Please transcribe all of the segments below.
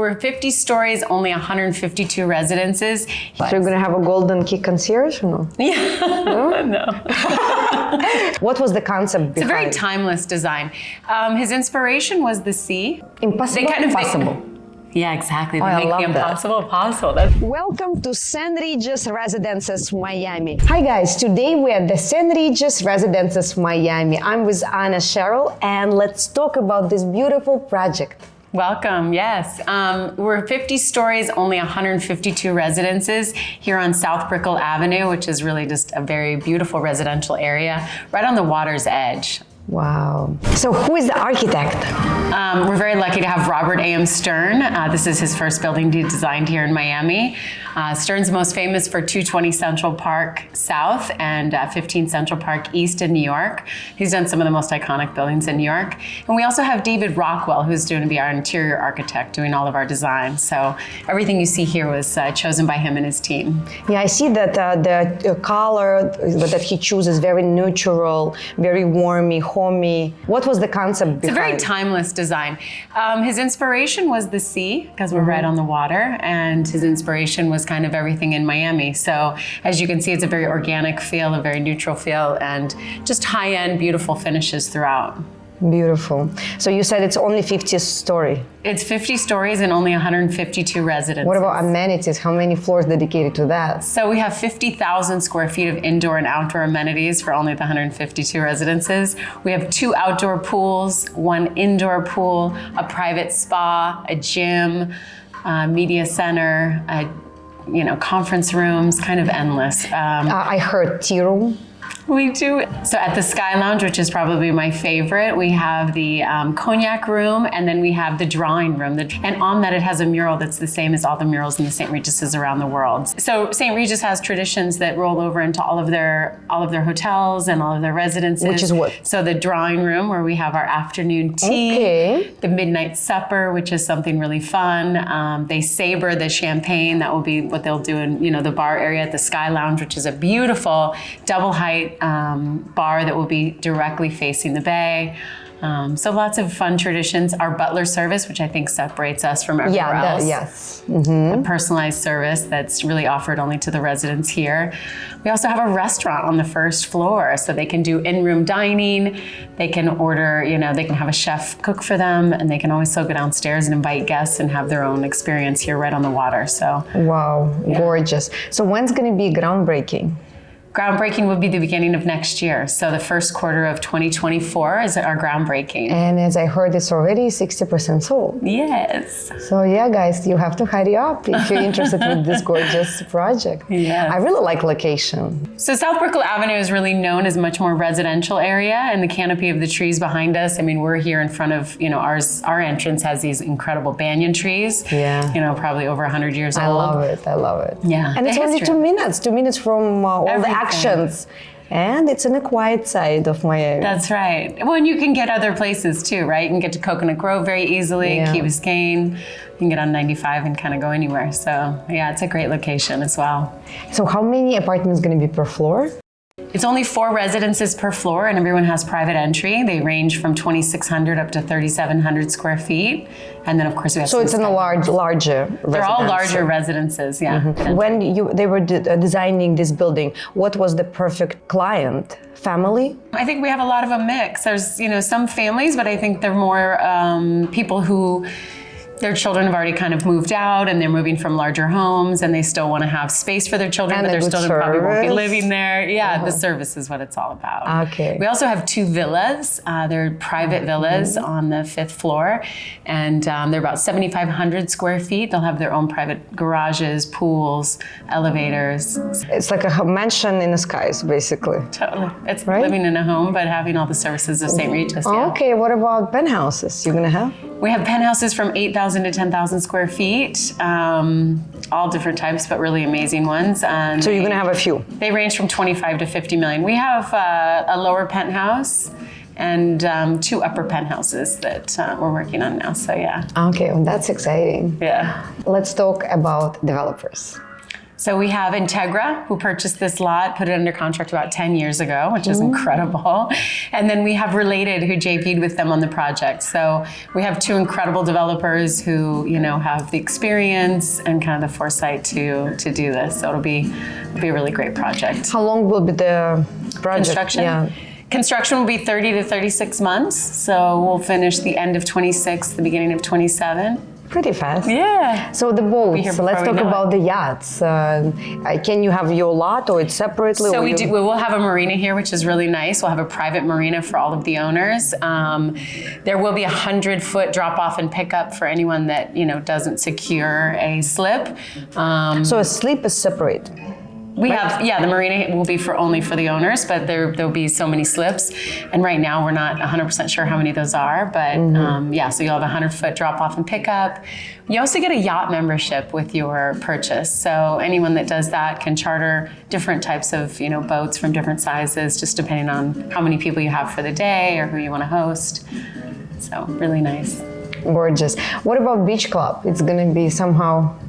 We're 50 stories, only 152 residences. So you're gonna have a golden key concierge or no? Yeah. No. What was the concept behind? It's a very timeless design. His inspiration was the sea. Impossible, impossible. Yeah, exactly. They I make love the that. impossible possible. Welcome to St. Regis Residences, Miami. Hi guys, today we're at the St. Regis Residences, Miami. I'm with Anna Cheryl and let's talk about this beautiful project. Welcome, yes. We're 50 stories, only 152 residences here on South Brickell Avenue, which is really just a very beautiful residential area, right on the water's edge. Wow. So who is the architect? We're very lucky to have Robert A.M. Stern. This is his first building he designed here in Miami. Stern's most famous for 220 Central Park South and 15 Central Park East in New York. He's done some of the most iconic buildings in New York. And we also have David Rockwell, who's going to be our interior architect, doing all of our designs. So everything you see here was chosen by him and his team. Yeah, I see that the color that he chooses very neutral, very warmy, homey. What was the concept behind? It's a very timeless design. His inspiration was the sea, because we're right on the water, and his inspiration was kind of everything in Miami. So as you can see, it's a very organic feel, a very neutral feel, and just high-end, beautiful finishes throughout. Beautiful. So you said it's only 50 story. It's 50 stories and only 152 residences. What about amenities? How many floors dedicated to that? So we have 50,000 square feet of indoor and outdoor amenities for only the 152 residences. We have 2 outdoor pools, 1 indoor pool, a private spa, a gym, media center, conference rooms, kind of endless. I heard tea room. We do. So at the Sky Lounge, which is probably my favorite, we have the cognac room, and then we have the drawing room. And on that, it has a mural that's the same as all the murals in the St. Regis's around the world. So St. Regis has traditions that roll over into all of their hotels and all of their residences. Which is what? So the drawing room, where we have our afternoon tea, the midnight supper, which is something really fun. They saber the champagne. That will be what they'll do in the bar area at the Sky Lounge, which is a beautiful double height bar that will be directly facing the bay. So lots of fun traditions. Our butler service, which I think separates us from everywhere else. Yes. A personalized service that's really offered only to the residents here. We also have a restaurant on the first floor, so they can do in-room dining. They can order, they can have a chef cook for them, and they can also go downstairs and invite guests and have their own experience here right on the water. So wow, gorgeous. So when's going to be groundbreaking? Groundbreaking will be the beginning of next year. So the first quarter of 2024 is our groundbreaking. And as I heard, it's already 60% sold. Yes. So yeah, guys, you have to hurry up if you're interested with this gorgeous project. Yes. I really like location. So South Brickell Avenue is really known as a much more residential area, and the canopy of the trees behind us, we're here in front of, our entrance has these incredible banyan trees. Yeah. Probably over 100 years old. I love it. Yeah. And it's only 2 minutes from all the actions. And it's on the quiet side of Miami. That's right. Well, and you can get other places too, right? You can get to Coconut Grove very easily, Key Biscayne. You can get on 95 and kind of go anywhere. So yeah, it's a great location as well. So how many apartments going to be per floor? It's only 4 residences per floor, and everyone has private entry. They range from 2,600 up to 3,700 square feet. And then, of course, we have. So it's in a larger residence. They're all larger residences, yeah. Mm-hmm. When they were designing this building, what was the perfect client? Family? I think we have a lot of a mix. There's, some families, but I think they're more people who. Their children have already kind of moved out, and they're moving from larger homes, and they still want to have space for their children, and but their children probably won't be living there. Yeah, Uh-huh. The service is what it's all about. Okay. We also have 2 villas. They're private villas on the 5th floor, and they're about 7,500 square feet. They'll have their own private garages, pools, elevators. It's like a mansion in the skies, basically. Totally. It's right? living in a home, but having all the services of St. Regis. Yeah. Okay, what about penthouses you're going to have? We have penthouses from 8,000 to 10,000 square feet, all different types, but really amazing ones. And so you're going to have a few? They range from 25 to 50 million. We have a lower penthouse and 2 upper penthouses that we're working on now, so yeah. Okay, well, that's exciting. Yeah. Let's talk about developers. So we have Integra, who purchased this lot, put it under contract about 10 years ago, which is incredible. And then we have Related, who JP'd with them on the project. So we have two incredible developers who, have the experience and kind of the foresight to do this. So it'll be a really great project. How long will be the project? Construction? Yeah. Construction will be 30 to 36 months. So we'll finish the end of 26, the beginning of 27. Pretty fast. Yeah. So the boats, let's talk about the yachts. Can you have your lot or it's separately? So we will have a marina here, which is really nice. We'll have a private marina for all of the owners. There will be a 100-foot drop-off and pickup for anyone that, doesn't secure a slip. So a slip is separate. We have, the marina will be only for the owners, but there'll be so many slips. And right now we're not 100% sure how many those are, but so you'll have a 100-foot drop off and pickup. You also get a yacht membership with your purchase. So anyone that does that can charter different types of, boats from different sizes, just depending on how many people you have for the day or who you want to host. So really nice. Gorgeous. What about beach club? It's going to be somehow...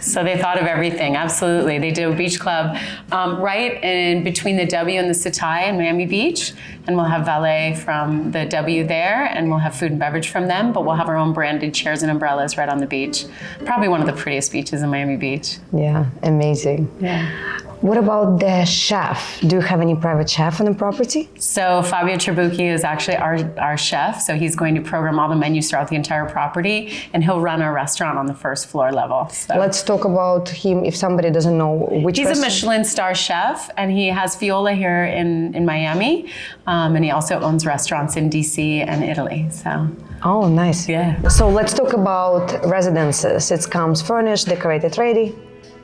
So they thought of everything, absolutely. They did a beach club right in between the W and the Setai in Miami Beach, and we'll have valet from the W there, and we'll have food and beverage from them, but we'll have our own branded chairs and umbrellas right on the beach. Probably one of the prettiest beaches in Miami Beach. Yeah, amazing. Yeah. What about the chef? Do you have any private chef on the property? So Fabio Tribucchi is actually our chef. So he's going to program all the menus throughout the entire property, and he'll run our restaurant on the first floor level. So. Let's talk about him if somebody doesn't know which He's a Michelin star chef, and he has Fiola here in Miami, and he also owns restaurants in DC and Italy. So. Oh, nice. Yeah. So let's talk about residences. It comes furnished, decorated, ready.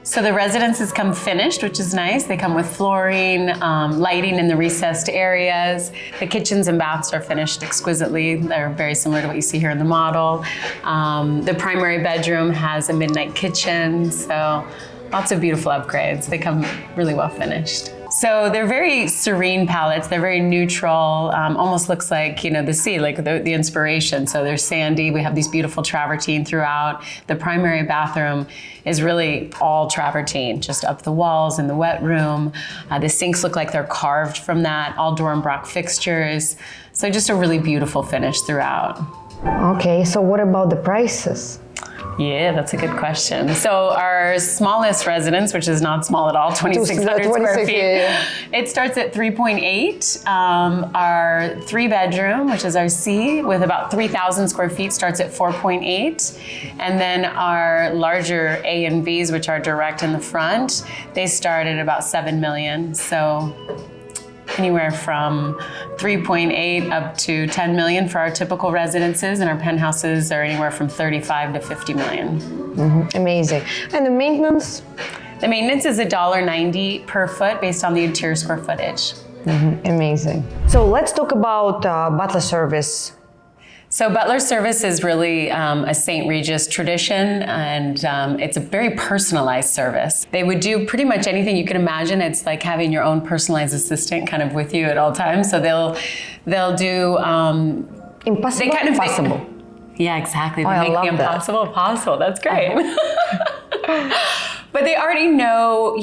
So the residences come finished, which is nice. They come with flooring, lighting in the recessed areas. The kitchens and baths are finished exquisitely. They're very similar to what you see here in the model. The primary bedroom has a midnight kitchen, so lots of beautiful upgrades. They come really well finished. So they're very serene palettes. They're very neutral, almost looks like, the sea, like the inspiration. So they're sandy. We have these beautiful travertine throughout. The primary bathroom is really all travertine, just up the walls in the wet room. The sinks look like they're carved from that, all Dorenbrock fixtures. So just a really beautiful finish throughout. Okay, so what about the prices? Yeah, that's a good question. So our smallest residence, which is not small at all, 2,600 square feet, it starts at 3.8. Our 3-bedroom, which is our C, with about 3,000 square feet, starts at 4.8. And then our larger A and Bs, which are direct in the front, they start at about 7 million. So anywhere from 3.8 up to 10 million for our typical residences, and our penthouses are anywhere from 35 to 50 million. Mm-hmm. Amazing. And the maintenance? The maintenance is $1.90 per foot based on the interior square footage. Mm-hmm. Amazing. So let's talk about butler service. So butler service is really a St. Regis tradition, and it's a very personalized service. They would do pretty much anything you can imagine. It's like having your own personalized assistant kind of with you at all times. So they'll do impossible. Possible. Yeah, exactly. They make the impossible possible. That's great. But they already know,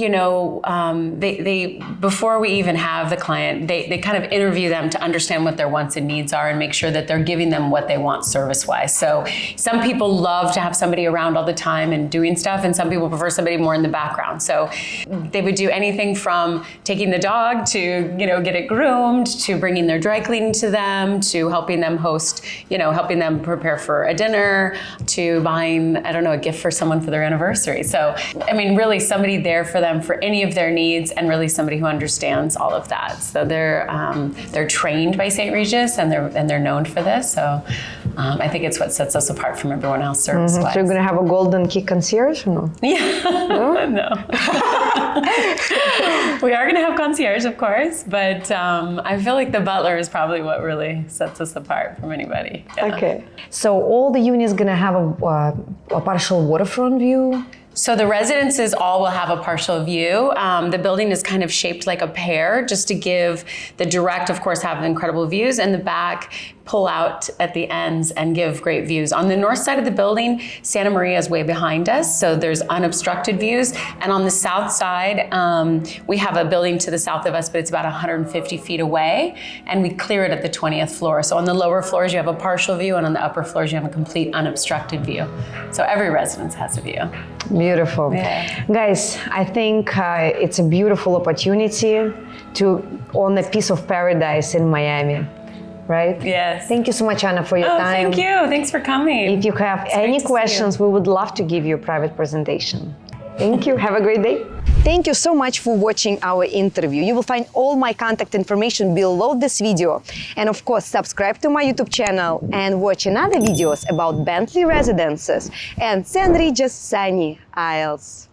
they before we even have the client, they kind of interview them to understand what their wants and needs are and make sure that they're giving them what they want service-wise. So some people love to have somebody around all the time and doing stuff, and some people prefer somebody more in the background. So they would do anything from taking the dog to, get it groomed, to bringing their dry cleaning to them, to helping them host, helping them prepare for a dinner, to buying, a gift for someone for their anniversary. So, really somebody there for them for any of their needs, and really somebody who understands all of that. So they're trained by St. Regis, and they're known for this. So I think it's what sets us apart from everyone else service-wise. So you're going to have a golden key concierge or no? Yeah. No. We are going to have concierge, of course, but I feel like the butler is probably what really sets us apart from anybody. Yeah. Okay. So all the units going to have a partial waterfront view? So the residences all will have a partial view. The building is kind of shaped like a pear, just to give the direct, of course, have incredible views, and the back pull out at the ends and give great views. On the north side of the building, Santa Maria is way behind us, so there's unobstructed views. And on the south side, we have a building to the south of us, but it's about 150 feet away, and we clear it at the 20th floor. So on the lower floors, you have a partial view, and on the upper floors, you have a complete unobstructed view. So every residence has a view. Beautiful. Yeah. Guys, I think it's a beautiful opportunity to own a piece of paradise in Miami, right? Yes. Thank you so much, Anna, for your time. Thank you. Thanks for coming. If you have any questions, we would love to give you a private presentation. Thank you. Have a great day. Thank you so much for watching our interview. You will find all my contact information below this video. And of course, subscribe to my YouTube channel and watch another videos about Bentley Residences and St. Regis Sunny Isles.